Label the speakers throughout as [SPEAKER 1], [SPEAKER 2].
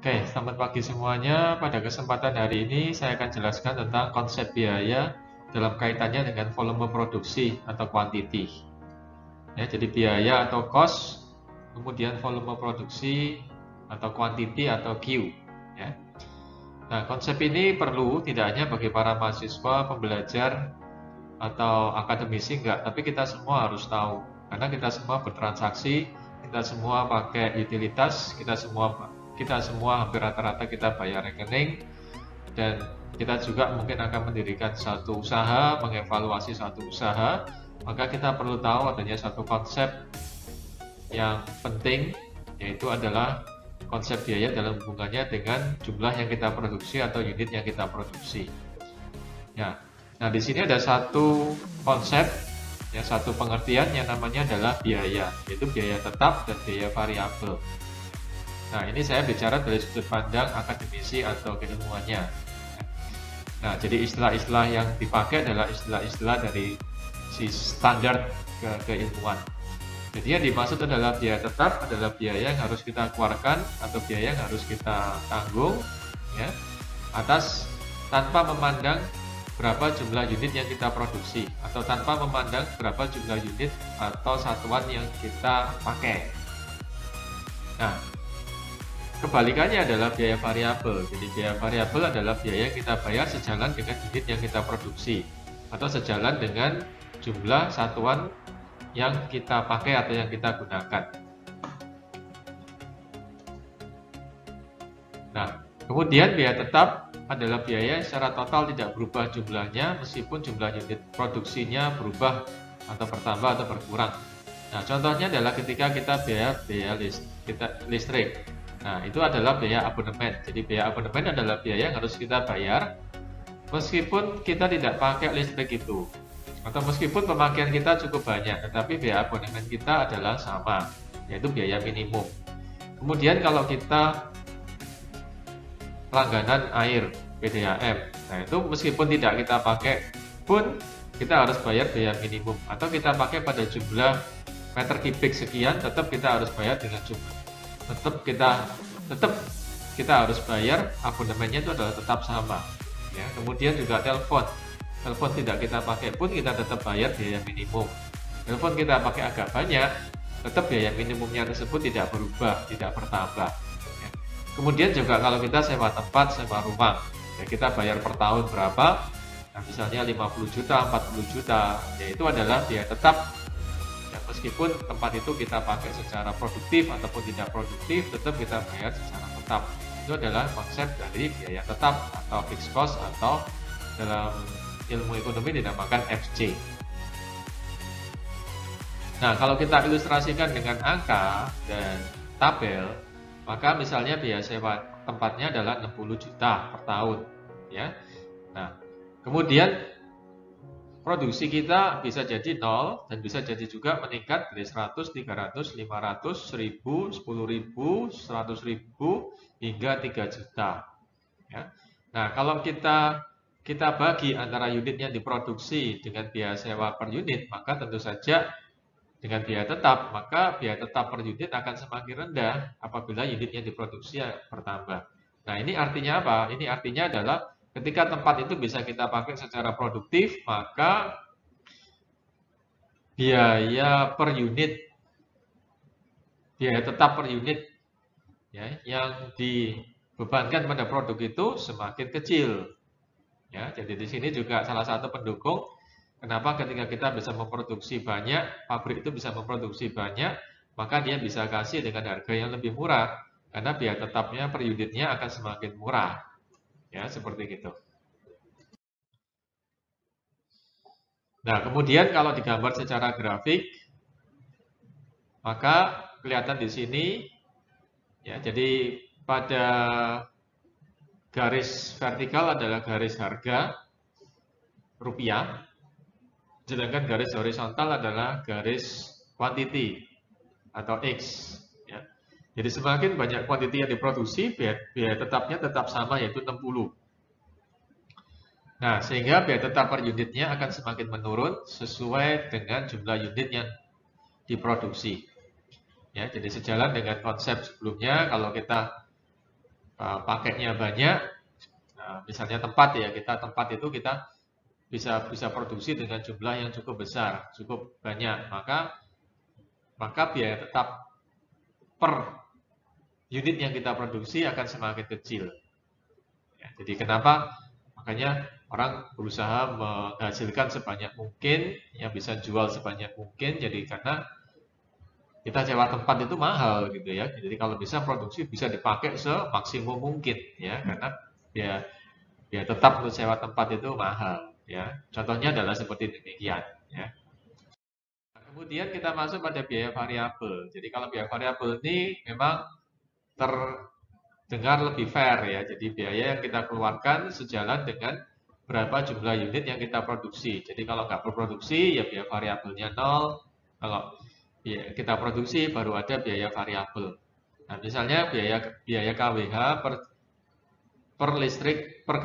[SPEAKER 1] Oke, selamat pagi semuanya. Pada kesempatan hari ini saya akan jelaskan tentang konsep biaya dalam kaitannya dengan volume produksi atau quantity. Ya, jadi biaya atau cost, kemudian volume produksi atau quantity atau Q. Ya. Nah, konsep ini perlu tidak hanya bagi para mahasiswa, pembelajar, atau akademisi enggak, tapi kita semua harus tahu. Karena kita semua bertransaksi, kita semua pakai utilitas, kita semua hampir rata-rata kita bayar rekening, dan kita juga mungkin akan mendirikan satu usaha, mengevaluasi satu usaha, maka kita perlu tahu adanya satu konsep yang penting, yaitu adalah konsep biaya dalam hubungannya dengan jumlah yang kita produksi atau unit yang kita produksi. Ya, nah di sini ada satu konsep, ya satu pengertian yang namanya adalah biaya, yaitu biaya tetap dan biaya variabel. Nah ini saya bicara dari sudut pandang akademisi atau keilmuannya. Nah jadi istilah-istilah yang dipakai adalah istilah-istilah dari si standar keilmuan. Jadi yang dimaksud adalah biaya tetap adalah biaya yang harus kita keluarkan atau biaya yang harus kita tanggung, ya, atas tanpa memandang berapa jumlah unit yang kita produksi atau tanpa memandang berapa jumlah unit atau satuan yang kita pakai. Nah, kebalikannya adalah biaya variabel. Jadi biaya variabel adalah biaya yang kita bayar sejalan dengan unit yang kita produksi atau sejalan dengan jumlah satuan yang kita pakai atau yang kita gunakan. Nah, kemudian biaya tetap adalah biaya secara total tidak berubah jumlahnya meskipun jumlah unit produksinya berubah atau bertambah atau berkurang. Nah, contohnya adalah ketika kita biaya listrik. Nah, itu adalah biaya abonemen. Jadi biaya abonemen adalah biaya yang harus kita bayar meskipun kita tidak pakai listrik itu. Atau meskipun pemakaian kita cukup banyak, tetapi biaya abonemen kita adalah sama, yaitu biaya minimum. Kemudian kalau kita langganan air PDAM, nah itu meskipun tidak kita pakai pun kita harus bayar biaya minimum. Atau kita pakai pada jumlah meter kubik sekian, tetap kita harus bayar dengan jumlah. Tetap kita harus bayar, abonemennya itu adalah tetap sama. Ya, kemudian juga telepon tidak kita pakai pun kita tetap bayar biaya minimum. Telepon kita pakai agak banyak, tetap biaya minimumnya tersebut tidak berubah, tidak bertambah. Ya. Kemudian juga kalau kita sewa tempat, sewa rumah, ya kita bayar per tahun berapa? Nah, misalnya 50 juta, 40 juta, ya itu adalah biaya tetap. Ya, meskipun tempat itu kita pakai secara produktif ataupun tidak produktif, tetap kita bayar secara tetap. Itu adalah konsep dari biaya tetap atau fixed cost atau dalam ilmu ekonomi dinamakan FC. Nah, kalau kita ilustrasikan dengan angka dan tabel, maka misalnya biaya sewa tempatnya adalah 60 juta per tahun, ya. Nah, kemudian produksi kita bisa jadi 0 dan bisa jadi juga meningkat dari 100, 300, 500, 1000, 10.000, 100.000 hingga 3 juta. Ya. Nah, kalau kita bagi antara unit yang diproduksi dengan biaya sewa per unit, maka tentu saja dengan biaya tetap, maka biaya tetap per unit akan semakin rendah apabila unit yang diproduksi bertambah. Nah, ini artinya apa? Ini artinya adalah ketika tempat itu bisa kita pakai secara produktif, maka biaya per unit, biaya tetap per unit, ya, yang dibebankan pada produk itu semakin kecil. Ya, jadi di sini juga salah satu pendukung kenapa ketika kita bisa memproduksi banyak, pabrik itu bisa memproduksi banyak, maka dia bisa kasih dengan harga yang lebih murah karena biaya tetapnya per unitnya akan semakin murah. Ya, seperti itu. Nah, kemudian kalau digambar secara grafik, maka kelihatan di sini, ya, jadi pada garis vertikal adalah garis harga rupiah, sedangkan garis horizontal adalah garis quantity atau X. Ya. Jadi semakin banyak quantity yang diproduksi, biaya tetapnya tetap sama, yaitu 60. Nah, sehingga biaya tetap per unitnya akan semakin menurun sesuai dengan jumlah unit yang diproduksi. Ya, jadi sejalan dengan konsep sebelumnya, kalau kita pakainya banyak, nah, misalnya tempat ya, tempat itu kita bisa produksi dengan jumlah yang cukup besar, cukup banyak, maka biaya tetap per unit yang kita produksi akan semakin kecil. Ya, jadi kenapa? Makanya orang berusaha menghasilkan sebanyak mungkin, yang bisa jual sebanyak mungkin. Jadi karena kita sewa tempat itu mahal gitu ya. Jadi kalau bisa produksi bisa dipakai semaksimum mungkin ya, karena biaya tetap untuk sewa tempat itu mahal ya. Contohnya adalah seperti demikian ya. Kemudian kita masuk pada biaya variabel. Jadi kalau biaya variabel ini memang terdengar lebih fair ya. Jadi biaya yang kita keluarkan sejalan dengan berapa jumlah unit yang kita produksi. Jadi kalau nggak berproduksi ya biaya variabelnya 0. Kalau ya, kita produksi baru ada biaya variabel. Nah, misalnya biaya KWH per listrik per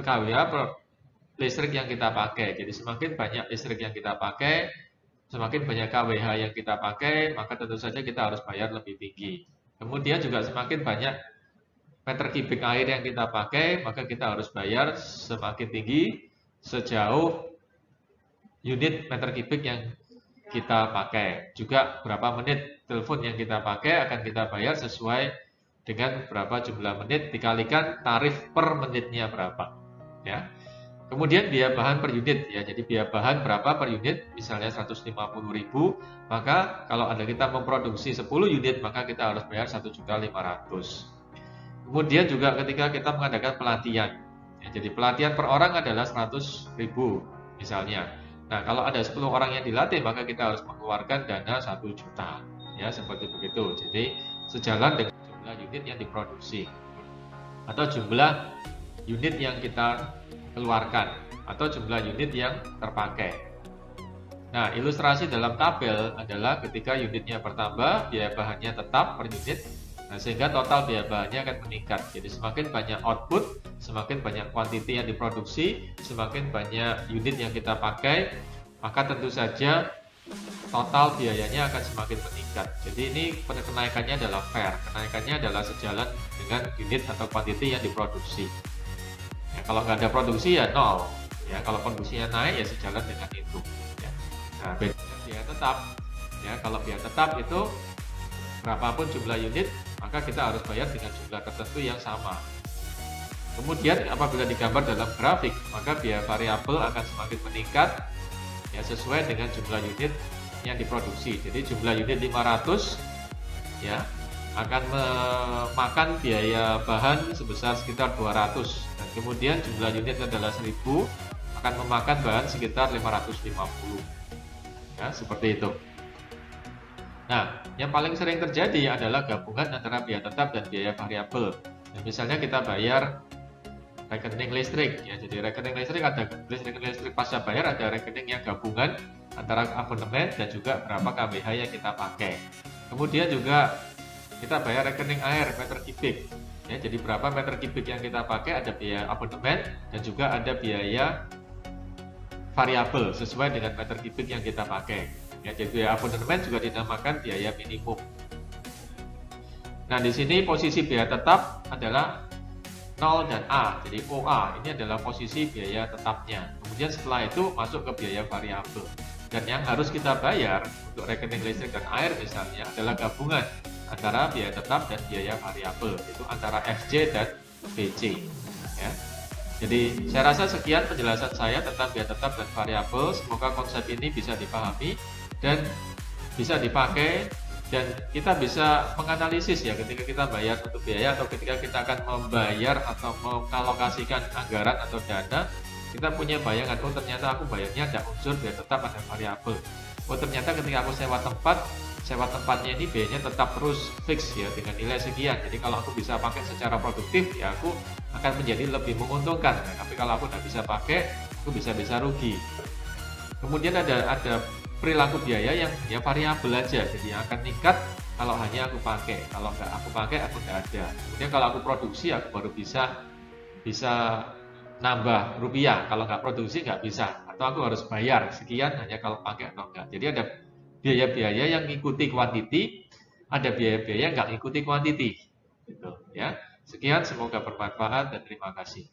[SPEAKER 1] KWH per listrik yang kita pakai. Jadi semakin banyak listrik yang kita pakai, semakin banyak KWH yang kita pakai, maka tentu saja kita harus bayar lebih tinggi. Kemudian juga semakin banyak meter kubik air yang kita pakai, maka kita harus bayar semakin tinggi sejauh unit meter kubik yang kita pakai. Juga berapa menit telepon yang kita pakai akan kita bayar sesuai dengan berapa jumlah menit dikalikan tarif per menitnya berapa. Ya. Kemudian biaya bahan per unit ya. Jadi biaya bahan berapa per unit? Misalnya 150.000, maka kalau ada kita memproduksi 10 unit, maka kita harus bayar 1.500.000. Kemudian juga ketika kita mengadakan pelatihan. Ya, jadi pelatihan per orang adalah 100.000 misalnya. Nah, kalau ada 10 orang yang dilatih, maka kita harus mengeluarkan dana 1 juta. Ya, seperti begitu. Jadi sejalan dengan jumlah unit yang diproduksi atau jumlah unit yang kita keluarkan atau jumlah unit yang terpakai. Nah, ilustrasi dalam tabel adalah ketika unitnya bertambah, biaya bahannya tetap per unit, nah, sehingga total biaya bahannya akan meningkat. Jadi semakin banyak output, semakin banyak quantity yang diproduksi, semakin banyak unit yang kita pakai, maka tentu saja total biayanya akan semakin meningkat. Jadi ini kenaikannya adalah fair, kenaikannya adalah sejalan dengan unit atau quantity yang diproduksi. Ya, kalau nggak ada produksi ya nol. Ya, kalau produksinya naik ya sejalan dengan itu. Ya. Nah, biaya tetap. Ya, kalau biaya tetap itu berapapun jumlah unit, maka kita harus bayar dengan jumlah tertentu yang sama. Kemudian apabila digambar dalam grafik, maka biaya variabel akan semakin meningkat ya sesuai dengan jumlah unit yang diproduksi. Jadi jumlah unit 500 ya akan memakan biaya bahan sebesar sekitar 200. Kemudian jumlah unit adalah 1000, akan memakan bahan sekitar 550. Ya, seperti itu. Nah, yang paling sering terjadi adalah gabungan antara biaya tetap dan biaya variabel. Nah, misalnya kita bayar rekening listrik, ya. Jadi rekening listrik ada rekening listrik pasca bayar, ada rekening yang gabungan antara abonemen dan juga berapa KWH yang kita pakai. Kemudian juga kita bayar rekening air meter kubik. Ya, jadi berapa meter kubik yang kita pakai, ada biaya abonemen dan juga ada biaya variabel sesuai dengan meter kubik yang kita pakai. Ya, jadi biaya abonemen juga dinamakan biaya minimum. Nah, di sini posisi biaya tetap adalah 0 dan A. Jadi OA ini adalah posisi biaya tetapnya. Kemudian setelah itu masuk ke biaya variabel. Dan yang harus kita bayar untuk rekening listrik dan air misalnya adalah gabungan antara biaya tetap dan biaya variabel, itu antara FJ dan BC. Ya. Jadi saya rasa sekian penjelasan saya tentang biaya tetap dan variabel. Semoga konsep ini bisa dipahami dan bisa dipakai, dan kita bisa menganalisis ya ketika kita bayar untuk biaya atau ketika kita akan membayar atau mengalokasikan anggaran atau dana, kita punya bayangan, oh ternyata aku bayarnya ada unsur biaya tetap, ada variabel. Oh ternyata ketika aku sewa tempatnya ini biayanya tetap terus fix ya dengan nilai sekian. Jadi kalau aku bisa pakai secara produktif ya aku akan menjadi lebih menguntungkan. Nah, tapi kalau aku tidak bisa pakai, aku bisa rugi. Kemudian ada perilaku biaya yang ya variabel aja, jadi yang akan meningkat kalau hanya aku pakai. Kalau nggak aku pakai, aku nggak ada. Kemudian kalau aku produksi, aku baru bisa nambah rupiah. Kalau nggak produksi nggak bisa. Atau aku harus bayar sekian hanya kalau pakai atau enggak. Jadi ada biaya-biaya yang mengikuti kuantiti, ada biaya-biaya yang nggak mengikuti kuantiti. Gitu, ya. Sekian. Sekian, semoga bermanfaat dan terima kasih.